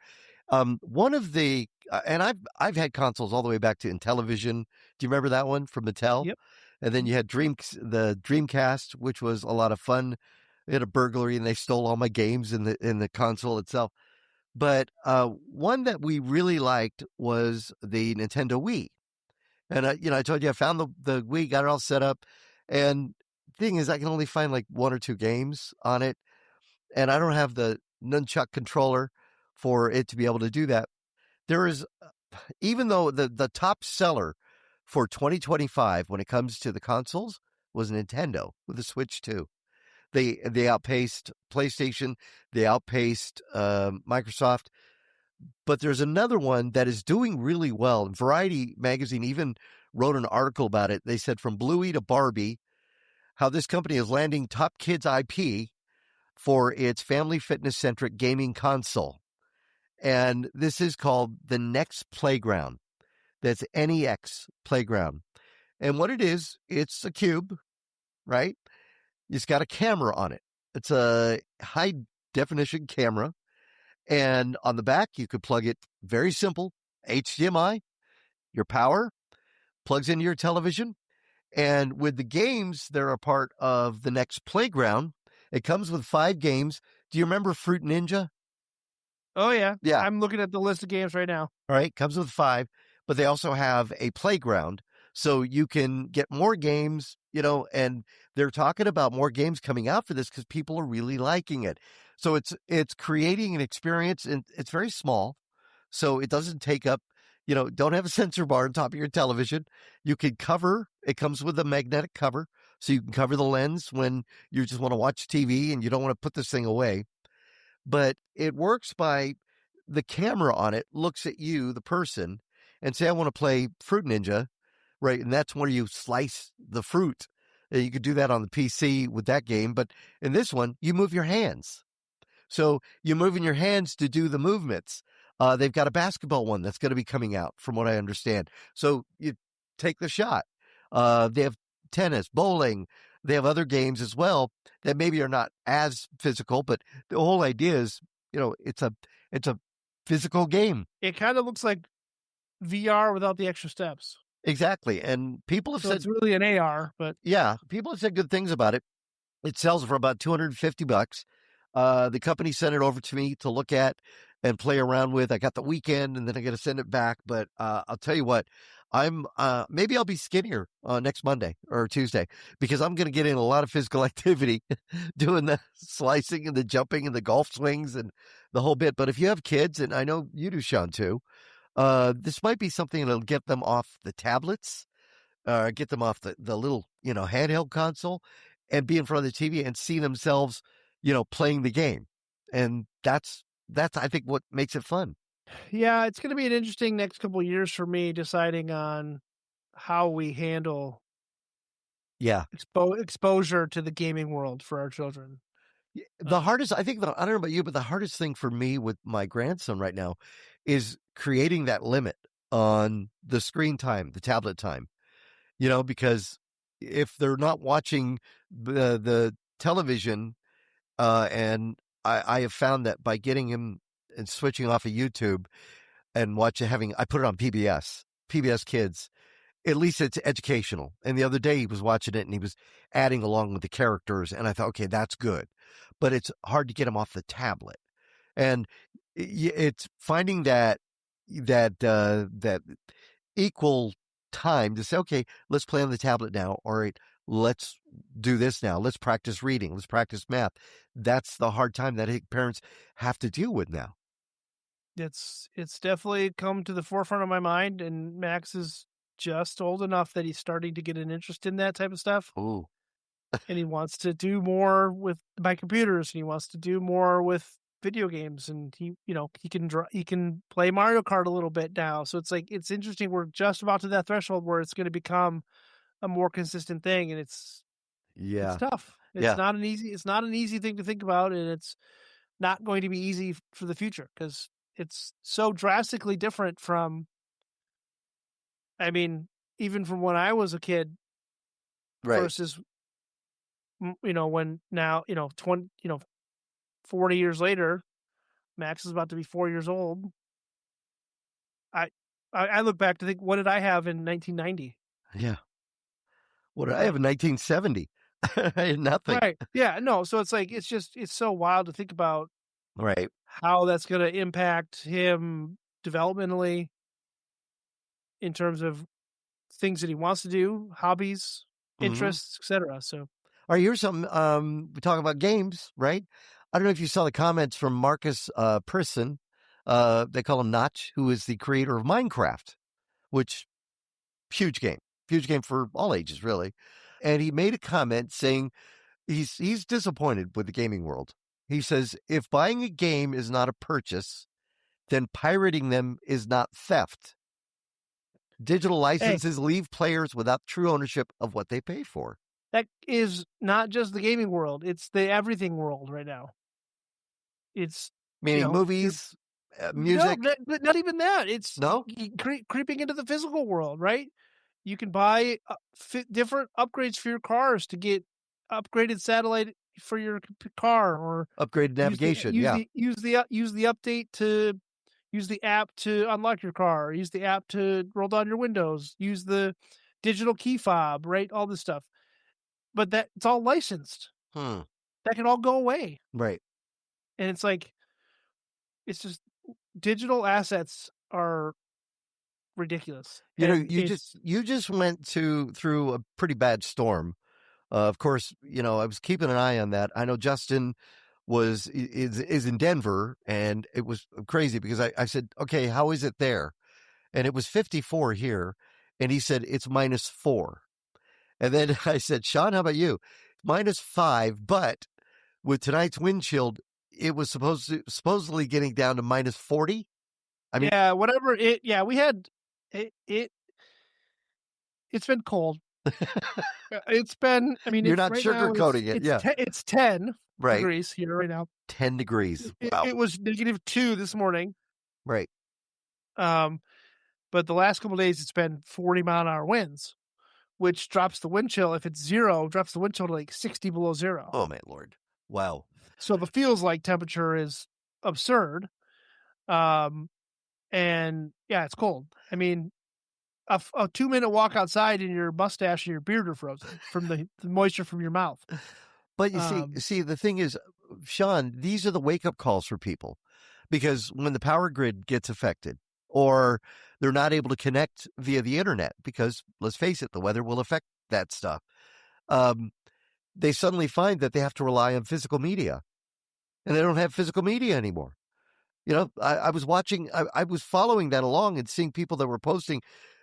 One of the, and I've had consoles all the way back to Intellivision. Do you remember that one from Mattel? Yep. And then you had the Dreamcast, which was a lot of fun. They had a burglary and they stole all my games in the console itself. But one that we really liked was the Nintendo Wii. And I told you I found the Wii, got it all set up. And the thing is, I can only find like one or two games on it. And I don't have the nunchuck controller for it to be able to do that. There is, even though the top seller for 2025 when it comes to the consoles was Nintendo with the Switch 2. They outpaced PlayStation, they outpaced Microsoft. But there's another one that is doing really well. And Variety magazine even wrote an article about it. They said from Bluey to Barbie, how this company is landing top kids IP for its family fitness-centric gaming console. And this is called the Next Playground. That's NEX Playground. And what it is, it's a cube, right? It's got a camera on it. It's a high-definition camera. And on the back, you could plug it, very simple, HDMI, your power, plugs into your television. And with the games, they're a part of the Next Playground. It comes with 5 games. Do you remember Fruit Ninja? Oh, yeah. Yeah. I'm looking at the list of games right now. All right. Comes with 5, but they also have a playground. So you can get more games, and they're talking about more games coming out for this because people are really liking it. So it's creating an experience, and it's very small. So it doesn't take up, don't have a sensor bar on top of your television. You can cover, it comes with a magnetic cover. So you can cover the lens when you just want to watch TV and you don't want to put this thing away. But it works by the camera on it looks at you, the person, and say, I want to play Fruit Ninja, right? And that's where you slice the fruit. And you could do that on the PC with that game. But in this one, you move your hands. So you're moving your hands to do the movements. They've got a basketball one that's going to be coming out, from what I understand. So you take the shot. They have tennis, bowling. They have other games as well that maybe are not as physical, but the whole idea is, it's a physical game. It kind of looks like VR without the extra steps. Exactly. And people have said it's really an AR, but yeah, people have said good things about it. It sells for about $250. The company sent it over to me to look at and play around with. I got the weekend and then I got to send it back. But I'll tell you what, maybe I'll be skinnier next Monday or Tuesday because I'm going to get in a lot of physical activity doing the slicing and the jumping and the golf swings and the whole bit. But if you have kids, and I know you do, Sean, too, this might be something that'll get them off the tablets, get them off the little, handheld console and be in front of the TV and see themselves, playing the game. And that's, I think, what makes it fun. Yeah, it's going to be an interesting next couple of years for me deciding on how we handle exposure to the gaming world for our children. The hardest, I think, I don't know about you, but the hardest thing for me with my grandson right now is creating that limit on the screen time, the tablet time, because if they're not watching the television, and I have found that by getting him and switching off of YouTube and I put it on PBS Kids, at least it's educational. And the other day he was watching it and he was adding along with the characters. And I thought, okay, that's good. But it's hard to get him off the tablet. And it's finding that equal time to say, okay, let's play on the tablet now. All right, let's do this now. Let's practice reading. Let's practice math. That's the hard time that parents have to deal with now. It's definitely come to the forefront of my mind, and Max is just old enough that he's starting to get an interest in that type of stuff. Ooh. And he wants to do more with my computers, and he wants to do more with video games, and he can play Mario Kart a little bit now. So it's like, it's interesting. We're just about to that threshold where it's going to become a more consistent thing, and it's tough. Yeah. It's not an easy thing to think about, and it's not going to be easy for the future because it's so drastically different from, I mean, even from when I was a kid Right. versus, when now, 20, 40 years later, Max is about to be 4 years old. I look back to think, what did I have in 1990? Yeah. What did I have in 1970? I had nothing. Right. Yeah. No. So it's like, it's so wild to think about Right. how that's going to impact him developmentally in terms of things that he wants to do, hobbies, interests, etc. So, All right, here's something. We talk about games, right? I don't know if you saw the comments from Marcus Persson. They call him Notch, who is the creator of Minecraft, which huge game for all ages, really. And he made a comment saying he's disappointed with the gaming world. He says, if buying a game is not a purchase, then pirating them is not theft. Digital licenses leave players without true ownership of what they pay for. that is not just the gaming world; it's the everything world right now. It's Meaning movies, music. No, not even that. It's No? creeping into the physical world, right? You can buy different upgrades for your cars to get upgraded satellite for your car, or Upgraded navigation. use the update to use the app to unlock your car. Use the app to roll down your windows. Use the digital key fob, right? All this stuff, but it's all licensed. That can all go away, Right. and it's like, it's just, digital assets are ridiculous. You know, And you just went through a pretty bad storm. Of course, I was keeping an eye on that. I know Justin is in Denver, and it was crazy because I said, okay, how is it there? And it was 54 here, and he said it's -4. And then I said, Sean, how about you? -5, but with tonight's wind chill, it was supposedly getting down to -40. I mean, yeah, whatever we had it's been cold. It's been, I mean, You're it's not right now, sugarcoating it. Yeah. It's 10 Right. degrees here right now. 10 degrees. Wow. It was -2 this morning. Right. But the last couple of days it's been 40-mile-an-hour winds, which drops the wind chill. If it's 0, drops the wind chill to like 60 below 0. Oh my Lord. Wow. So the feels like temperature is absurd. And yeah, it's cold. I mean, a 2-minute walk outside and your mustache and your beard are frozen from the moisture from your mouth. But you see, the thing is, Sean, these are the wake-up calls for people, because when the power grid gets affected, or they're not able to connect via the internet, because let's face it, the weather will affect that stuff. They suddenly find that they have to rely on physical media, and they don't have physical media anymore. I was watching, I was following that along and seeing people that were posting.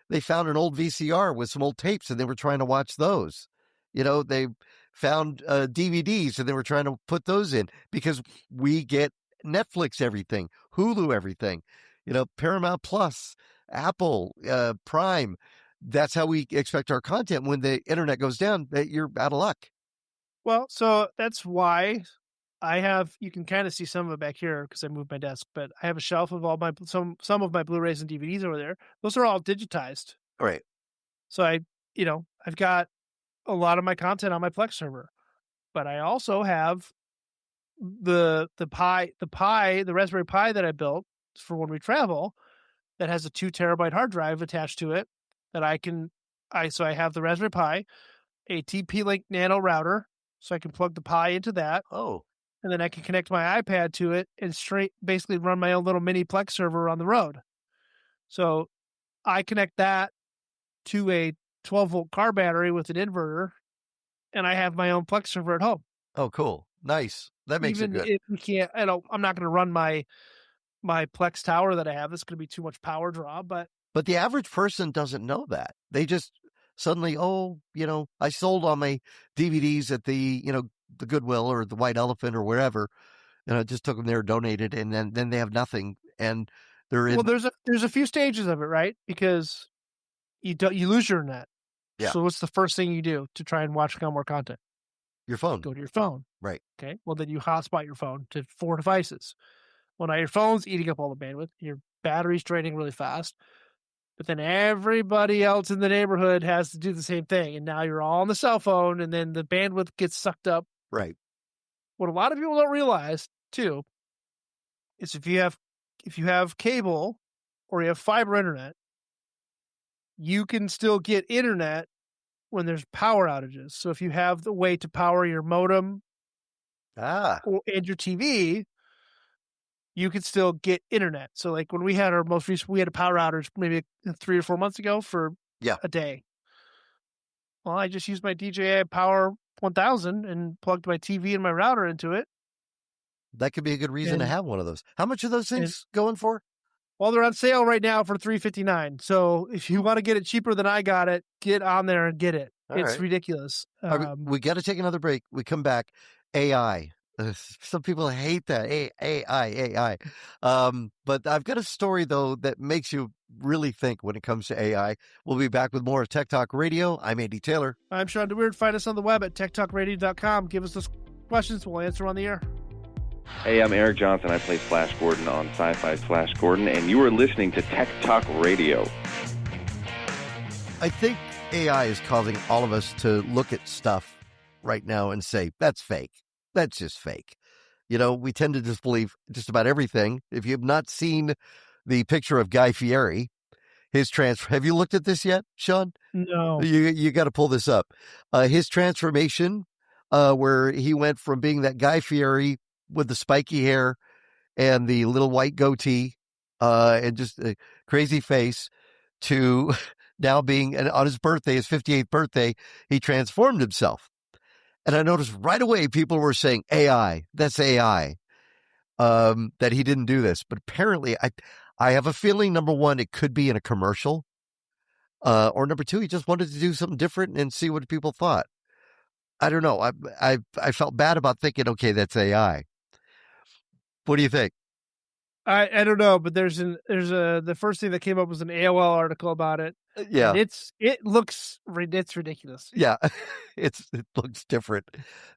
They found an old VCR with some old tapes, and they were trying to watch those. They found DVDs, and they were trying to put those in, because we get Netflix everything, Hulu everything, Paramount Plus, Apple, Prime. That's how we expect our content. When the internet goes down, you're out of luck. Well, so that's why you can kind of see some of it back here because I moved my desk, but I have a shelf of all some of my Blu-rays and DVDs over there. Those are all digitized. Right. So I've got a lot of my content on my Plex server, but I also have the Raspberry Pi that I built for when we travel, that has a 2 terabyte hard drive attached to it that so I have the Raspberry Pi, a TP-Link Nano router, so I can plug the Pi into that. Oh. And then I can connect my iPad to it and basically run my own little mini Plex server on the road. So I connect that to a 12-volt car battery with an inverter, and I have my own Plex server at home. Oh, cool. Nice. That makes it good. If we can't, I'm not going to run my my Plex tower that I have. It's going to be too much power draw, but the average person doesn't know that. They just suddenly, I sold all my DVDs at the Goodwill or the White Elephant or wherever, and I just took them there, donated, and then they have nothing, and they're in. well, there's a few stages of it, right? Because you lose your net. Yeah. So what's the first thing you do to try and watch more content? Your phone. Go to your phone. Right. Okay. Well, then you hotspot your phone to 4 devices. Well, now your phone's eating up all the bandwidth. Your battery's draining really fast. But then everybody else in the neighborhood has to do the same thing. And now you're all on the cell phone, and then the bandwidth gets sucked up. Right. What a lot of people don't realize, too, is if you have cable or you have fiber internet, you can still get internet when there's power outages. So if you have the way to power your modem and your TV, you could still get internet. So like when we had our most recent, we had a power outage maybe 3 or 4 months ago for a day. Well, I just used my DJI Power 1000 and plugged my TV and my router into it. That could be a good reason to have one of those. How much are those things going for? Well, they're on sale right now for $359. So if you want to get it cheaper than I got it, get on there and get it. It's ridiculous. We got to take another break. We come back. AI. Some people hate that. AI. But I've got a story, though, that makes you really think when it comes to AI. We'll be back with more of Tech Talk Radio. I'm Andy Taylor. I'm Shawn DeWeerd. Find us on the web at techtalkradio.com. Give us those questions. We'll answer on the air. Hey, I'm Eric Johnson. I play Flash Gordon on Sci-Fi Flash Gordon, and you are listening to Tech Talk Radio. I think AI is causing all of us to look at stuff right now and say, that's fake. That's just fake. We tend to disbelieve just about everything. If you have not seen the picture of Guy Fieri, his transfer, have you looked at this yet, Shawn? No. You got to pull this up. His transformation, where he went from being that Guy Fieri with the spiky hair and the little white goatee and just a crazy face to now being, and on his birthday, his 58th birthday, he transformed himself. And I noticed right away people were saying, AI, that's AI, that he didn't do this. But apparently, I have a feeling, number one, it could be in a commercial. Or number two, he just wanted to do something different and see what people thought. I don't know. I felt bad about thinking, okay, that's AI. What do you think? I don't know, but the first thing that came up was an AOL article about it. Yeah, and it's ridiculous. Yeah, it looks different.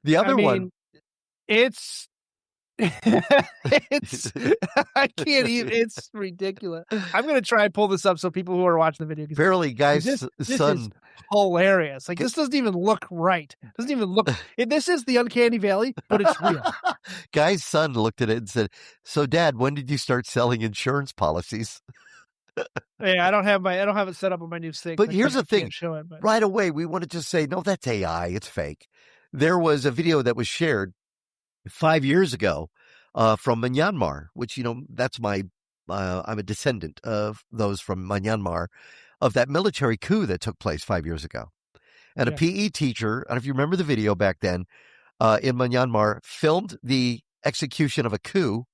The other one, it's it's I can't even. It's ridiculous. I'm going to try and pull this up so people who are watching the video can see. Apparently, Guy's this son is hilarious. Like, this doesn't even look right. Doesn't even look. This is the uncanny valley, but it's real. Guy's son looked at it and said, "So, Dad, when did you start selling insurance policies?" Hey, I don't have it set up on my new thing. But here's the thing: right away, we want to just say, "No, that's AI. It's fake." There was a video that was shared 5 years ago from Myanmar, which, that's I'm a descendant of those from Myanmar, of that military coup that took place 5 years ago. And a PE teacher, I don't know if you remember the video back then, in Myanmar, filmed the execution of a coup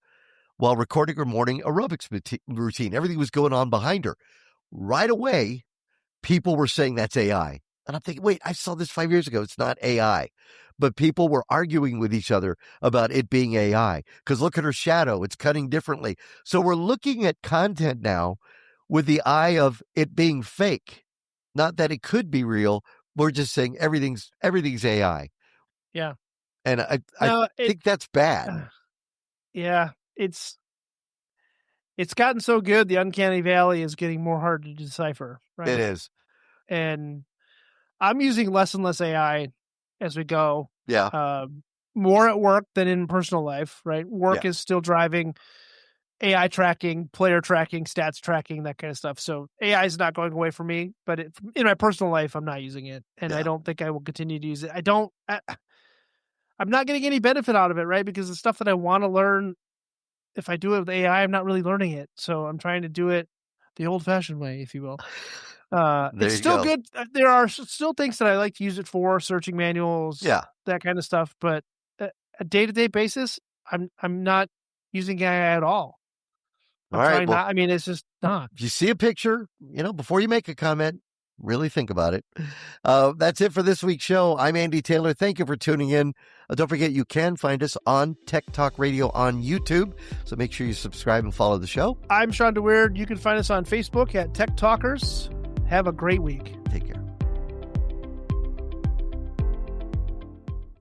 while recording her morning aerobics routine. Everything was going on behind her. Right away, people were saying that's AI. And I'm thinking, wait, I saw this 5 years ago. It's not AI. But people were arguing with each other about it being AI. Because look at her shadow. It's cutting differently. So we're looking at content now with the eye of it being fake. Not that it could be real. We're just saying everything's AI. Yeah. And I think that's bad. Yeah. It's gotten so good. The uncanny valley is getting more hard to decipher. Right? It is. And I'm using less and less AI as we go. Yeah. More at work than in personal life, right? Work is still driving AI tracking, player tracking, stats tracking, that kind of stuff. So AI is not going away from me, but in my personal life, I'm not using it. And I don't think I will continue to use it. I'm not getting any benefit out of it, right? Because the stuff that I want to learn, if I do it with AI, I'm not really learning it. So I'm trying to do it the old-fashioned way, if you will. It's still good. There are still things that I like to use it for, searching manuals, that kind of stuff. But a day-to-day basis, I'm not using AI at all. I'm All right, trying well- not. I mean, it's just not. If you see a picture, before you make a comment, really think about it. That's it for this week's show. I'm Andy Taylor. Thank you for tuning in. Don't forget, you can find us on Tech Talk Radio on YouTube. So make sure you subscribe and follow the show. I'm Shawn DeWeerd. You can find us on Facebook at Tech Talkers. Have a great week. Take care.